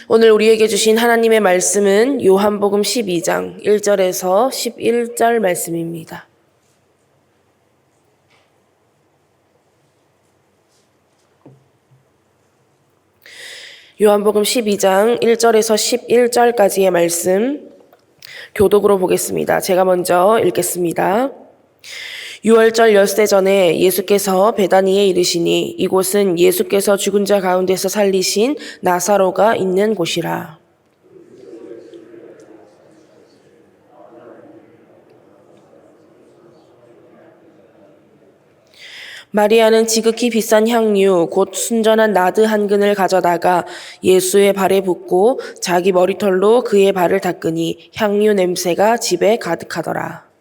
오늘 우리에게 주신 하나님의 말씀은 요한복음 12장 1절에서 11절 말씀입니다. 요한복음 12장 1절에서 11절까지의 말씀 교독으로 보겠습니다. 제가 먼저 읽겠습니다. 유월절 엿새 전에 예수께서 베다니에 이르시니 이곳은 예수께서 죽은 자 가운데서 살리신 나사로가 있는 곳이라. 마리아는 지극히 비싼 향유 곧 순전한 나드 한 근을 가져다가 예수의 발에 붓고 자기 머리털로 그의 발을 닦으니 향유 냄새가 집에 가득하더라.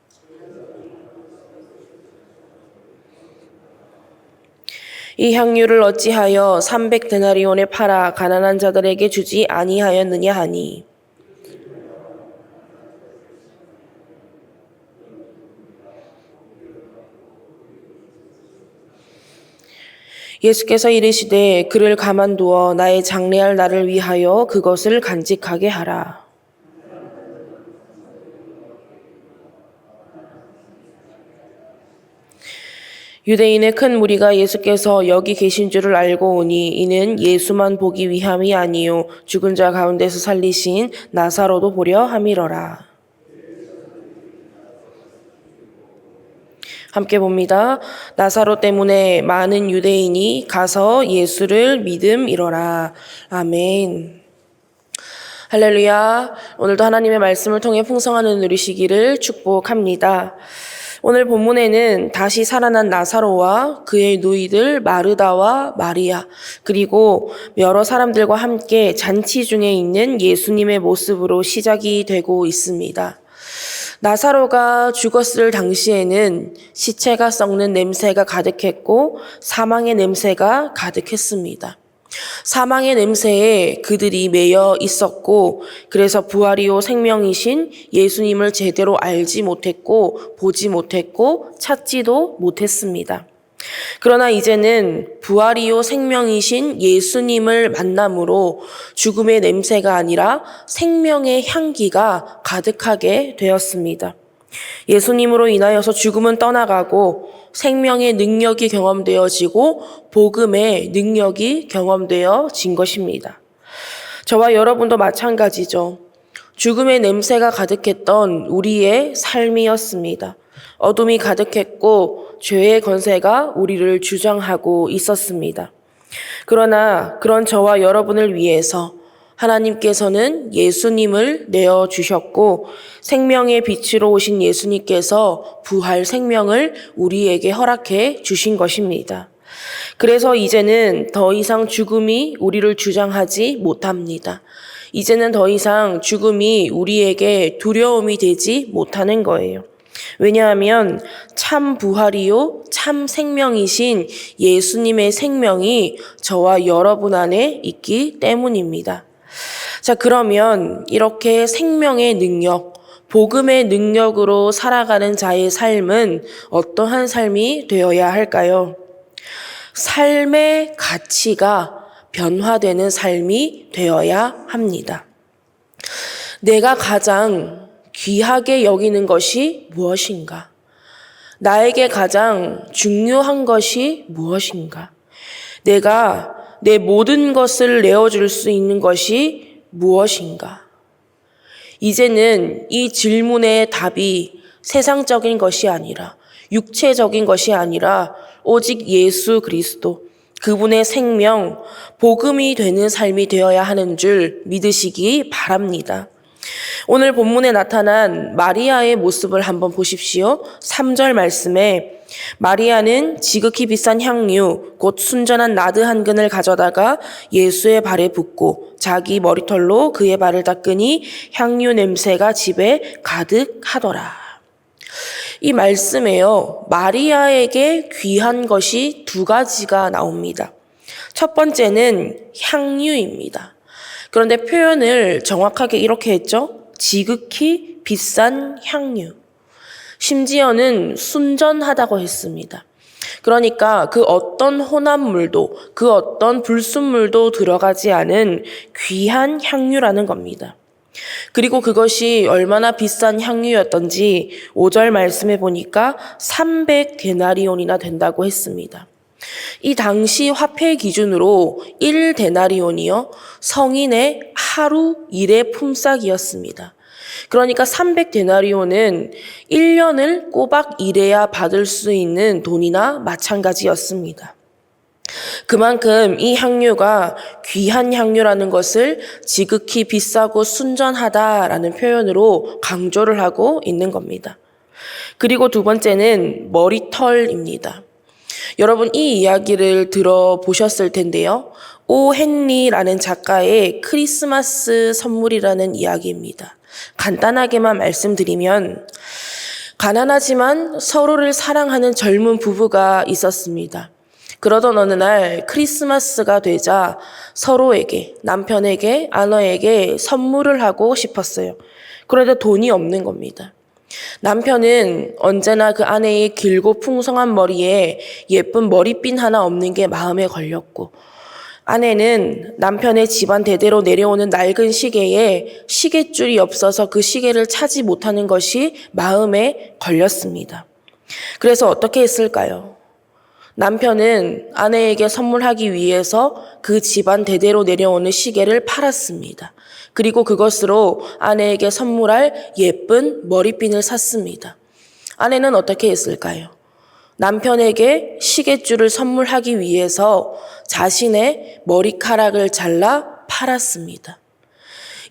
이 향유를 어찌하여 300데나리온에 팔아 가난한 자들에게 주지 아니하였느냐 하니 예수께서 이르시되 그를 가만두어 나의 장래할 날을 위하여 그것을 간직하게 하라. 유대인의 큰 무리가 예수께서 여기 계신 줄을 알고 오니 이는 예수만 보기 위함이 아니요 죽은 자 가운데서 살리신 나사로도 보려 함이러라. 함께 봅니다. 나사로 때문에 많은 유대인이 가서 예수를 믿음이러라. 아멘. 할렐루야. 오늘도 하나님의 말씀을 통해 풍성한 은혜를 누리시기를 축복합니다. 오늘 본문에는 다시 살아난 나사로와 그의 누이들 마르다와 마리아 그리고 여러 사람들과 함께 잔치 중에 있는 예수님의 모습으로 시작이 되고 있습니다. 나사로가 죽었을 당시에는 시체가 썩는 냄새가 가득했고 사망의 냄새가 가득했습니다. 사망의 냄새에 그들이 매여 있었고 그래서 부활이요 생명이신 예수님을 제대로 알지 못했고 보지 못했고 찾지도 못했습니다. 그러나 이제는 부활이요 생명이신 예수님을 만남으로 죽음의 냄새가 아니라 생명의 향기가 가득하게 되었습니다. 예수님으로 인하여서 죽음은 떠나가고 생명의 능력이 경험되어지고 복음의 능력이 경험되어진 것입니다. 저와 여러분도 마찬가지죠. 죽음의 냄새가 가득했던 우리의 삶이었습니다. 어둠이 가득했고 죄의 건세가 우리를 주장하고 있었습니다. 그러나 그런 저와 여러분을 위해서 하나님께서는 예수님을 내어주셨고 생명의 빛으로 오신 예수님께서 부활 생명을 우리에게 허락해 주신 것입니다. 그래서 이제는 더 이상 죽음이 우리를 주장하지 못합니다. 이제는 더 이상 죽음이 우리에게 두려움이 되지 못하는 거예요. 왜냐하면 참 부활이요 참 생명이신 예수님의 생명이 저와 여러분 안에 있기 때문입니다. 자, 그러면 이렇게 생명의 능력, 복음의 능력으로 살아가는 자의 삶은 어떠한 삶이 되어야 할까요? 삶의 가치가 변화되는 삶이 되어야 합니다. 내가 가장 귀하게 여기는 것이 무엇인가? 나에게 가장 중요한 것이 무엇인가? 내가 내 모든 것을 내어줄 수 있는 것이 무엇인가? 이제는 이 질문의 답이 세상적인 것이 아니라 육체적인 것이 아니라 오직 예수 그리스도, 그분의 생명, 복음이 되는 삶이 되어야 하는 줄 믿으시기 바랍니다. 오늘 본문에 나타난 마리아의 모습을 한번 보십시오. 3절 말씀에 마리아는 지극히 비싼 향유 곧 순전한 나드 한 근을 가져다가 예수의 발에 붓고 자기 머리털로 그의 발을 닦으니 향유 냄새가 집에 가득하더라. 이 말씀에요, 마리아에게 귀한 것이 두 가지가 나옵니다. 첫 번째는 향유입니다. 그런데 표현을 정확하게 이렇게 했죠. 지극히 비싼 향유. 심지어는 순전하다고 했습니다. 그러니까 그 어떤 혼합물도, 그 어떤 불순물도 들어가지 않은 귀한 향유라는 겁니다. 그리고 그것이 얼마나 비싼 향유였던지 5절 말씀해 보니까 300데나리온이나 된다고 했습니다. 이 당시 화폐 기준으로 1데나리온이요, 성인의 하루 일의 품삯이었습니다. 그러니까 300데나리온은 1년을 꼬박 일해야 받을 수 있는 돈이나 마찬가지였습니다. 그만큼 이 향유가 귀한 향유라는 것을 지극히 비싸고 순전하다라는 표현으로 강조를 하고 있는 겁니다. 그리고 두 번째는 머리털입니다. 여러분 이 이야기를 들어보셨을 텐데요. 오 헨리라는 작가의 크리스마스 선물이라는 이야기입니다. 간단하게만 말씀드리면 가난하지만 서로를 사랑하는 젊은 부부가 있었습니다. 그러던 어느 날 크리스마스가 되자 서로에게, 남편에게, 아내에게 선물을 하고 싶었어요. 그런데 돈이 없는 겁니다. 남편은 언제나 그 아내의 길고 풍성한 머리에 예쁜 머리핀 하나 없는 게 마음에 걸렸고, 아내는 남편의 집안 대대로 내려오는 낡은 시계에 시계줄이 없어서 그 시계를 차지 못하는 것이 마음에 걸렸습니다. 그래서 어떻게 했을까요? 남편은 아내에게 선물하기 위해서 그 집안 대대로 내려오는 시계를 팔았습니다. 그리고 그것으로 아내에게 선물할 예쁜 머리핀을 샀습니다. 아내는 어떻게 했을까요? 남편에게 시계줄을 선물하기 위해서 자신의 머리카락을 잘라 팔았습니다.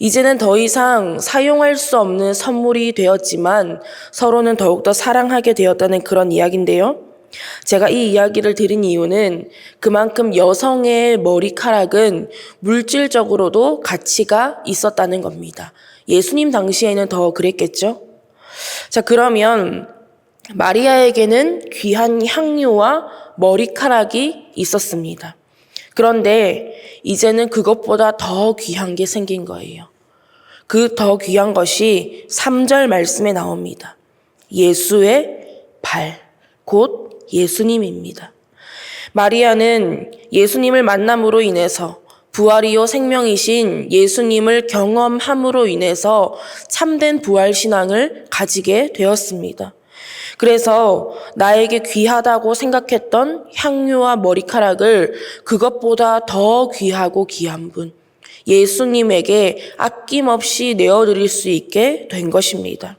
이제는 더 이상 사용할 수 없는 선물이 되었지만 서로는 더욱더 사랑하게 되었다는 그런 이야기인데요. 제가 이 이야기를 들은 이유는 그만큼 여성의 머리카락은 물질적으로도 가치가 있었다는 겁니다. 예수님 당시에는 더 그랬겠죠? 자, 그러면 마리아에게는 귀한 향유와 머리카락이 있었습니다. 그런데 이제는 그것보다 더 귀한 게 생긴 거예요. 그 더 귀한 것이 3절 말씀에 나옵니다. 예수의 발, 곧 예수님입니다. 마리아는 예수님을 만남으로 인해서 부활이요 생명이신 예수님을 경험함으로 인해서 참된 부활신앙을 가지게 되었습니다. 그래서 나에게 귀하다고 생각했던 향유와 머리카락을 그것보다 더 귀하고 귀한 분, 예수님에게 아낌없이 내어드릴 수 있게 된 것입니다.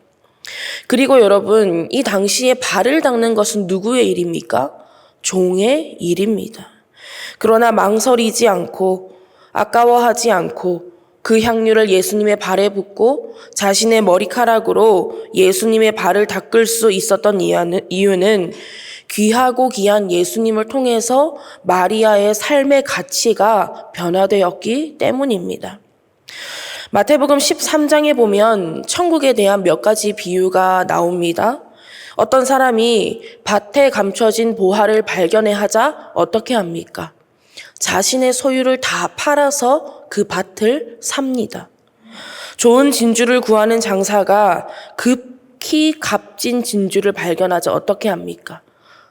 그리고 여러분, 이 당시에 발을 닦는 것은 누구의 일입니까? 종의 일입니다. 그러나 망설이지 않고 아까워하지 않고 그 향유를 예수님의 발에 붓고 자신의 머리카락으로 예수님의 발을 닦을 수 있었던 이유는 귀하고 귀한 예수님을 통해서 마리아의 삶의 가치가 변화되었기 때문입니다. 마태복음 13장에 보면 천국에 대한 몇 가지 비유가 나옵니다. 어떤 사람이 밭에 감춰진 보화를 발견해 하자 어떻게 합니까? 자신의 소유를 다 팔아서 그 밭을 삽니다. 좋은 진주를 구하는 장사가 급히 값진 진주를 발견하자 어떻게 합니까?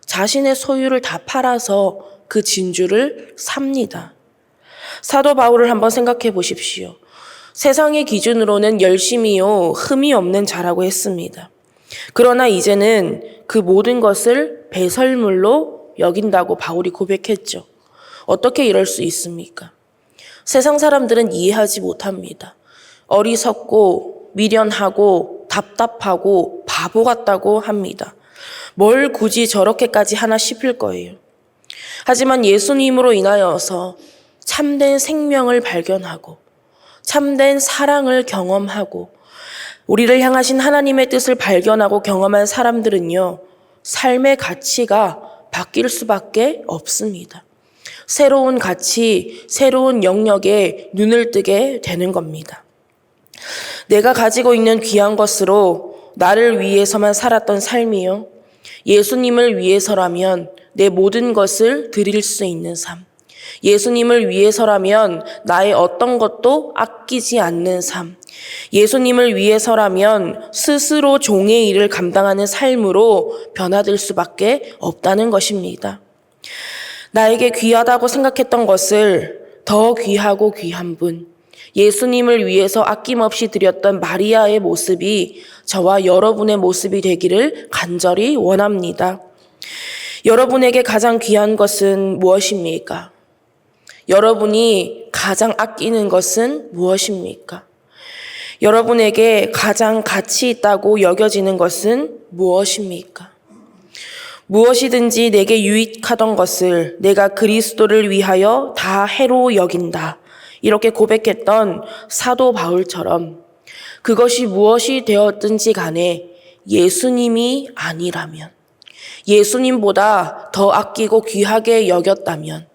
자신의 소유를 다 팔아서 그 진주를 삽니다. 사도 바울을 한번 생각해 보십시오. 세상의 기준으로는 열심히요, 흠이 없는 자라고 했습니다. 그러나 이제는 그 모든 것을 배설물로 여긴다고 바울이 고백했죠. 어떻게 이럴 수 있습니까? 세상 사람들은 이해하지 못합니다. 어리석고 미련하고 답답하고 바보 같다고 합니다. 뭘 굳이 저렇게까지 하나 싶을 거예요. 하지만 예수님으로 인하여서 참된 생명을 발견하고 참된 사랑을 경험하고 우리를 향하신 하나님의 뜻을 발견하고 경험한 사람들은요, 삶의 가치가 바뀔 수밖에 없습니다. 새로운 가치, 새로운 영역에 눈을 뜨게 되는 겁니다. 내가 가지고 있는 귀한 것으로 나를 위해서만 살았던 삶이요, 예수님을 위해서라면 내 모든 것을 드릴 수 있는 삶, 예수님을 위해서라면 나의 어떤 것도 아끼지 않는 삶, 예수님을 위해서라면 스스로 종의 일을 감당하는 삶으로 변화될 수밖에 없다는 것입니다. 나에게 귀하다고 생각했던 것을 더 귀하고 귀한 분, 예수님을 위해서 아낌없이 드렸던 마리아의 모습이 저와 여러분의 모습이 되기를 간절히 원합니다. 여러분에게 가장 귀한 것은 무엇입니까? 여러분이 가장 아끼는 것은 무엇입니까? 여러분에게 가장 가치 있다고 여겨지는 것은 무엇입니까? 무엇이든지 내게 유익하던 것을 내가 그리스도를 위하여 다 해로 여긴다. 이렇게 고백했던 사도 바울처럼 그것이 무엇이 되었든지 간에 예수님이 아니라면, 예수님보다 더 아끼고 귀하게 여겼다면,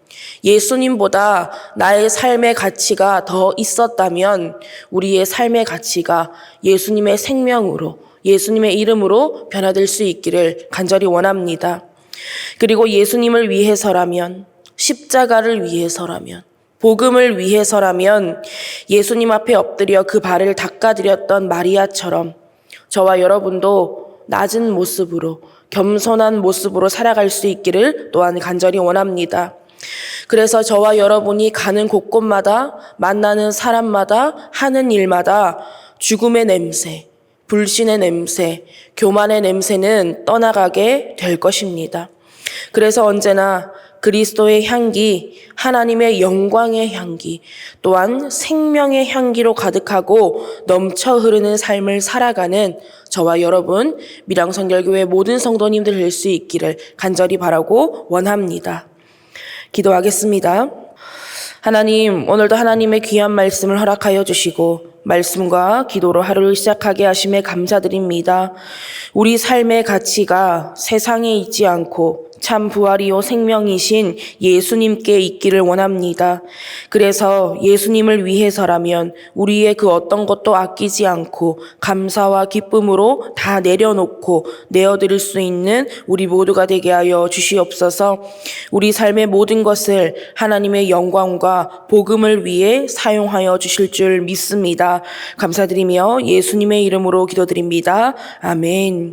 예수님보다 나의 삶의 가치가 더 있었다면 우리의 삶의 가치가 예수님의 생명으로, 예수님의 이름으로 변화될 수 있기를 간절히 원합니다. 그리고 예수님을 위해서라면, 십자가를 위해서라면, 복음을 위해서라면 예수님 앞에 엎드려 그 발을 닦아드렸던 마리아처럼 저와 여러분도 낮은 모습으로, 겸손한 모습으로 살아갈 수 있기를 또한 간절히 원합니다. 그래서 저와 여러분이 가는 곳곳마다, 만나는 사람마다, 하는 일마다 죽음의 냄새, 불신의 냄새, 교만의 냄새는 떠나가게 될 것입니다. 그래서 언제나 그리스도의 향기, 하나님의 영광의 향기, 또한 생명의 향기로 가득하고 넘쳐 흐르는 삶을 살아가는 저와 여러분, 밀양선결교회 모든 성도님들 될 수 있기를 간절히 바라고 원합니다. 기도하겠습니다. 하나님, 오늘도 하나님의 귀한 말씀을 허락하여 주시고 말씀과 기도로 하루를 시작하게 하심에 감사드립니다. 우리 삶의 가치가 세상에 있지 않고 참 부활이요 생명이신 예수님께 있기를 원합니다. 그래서 예수님을 위해서라면 우리의 그 어떤 것도 아끼지 않고 감사와 기쁨으로 다 내려놓고 내어드릴 수 있는 우리 모두가 되게 하여 주시옵소서. 우리 삶의 모든 것을 하나님의 영광과 복음을 위해 사용하여 주실 줄 믿습니다. 감사드리며 예수님의 이름으로 기도드립니다. 아멘.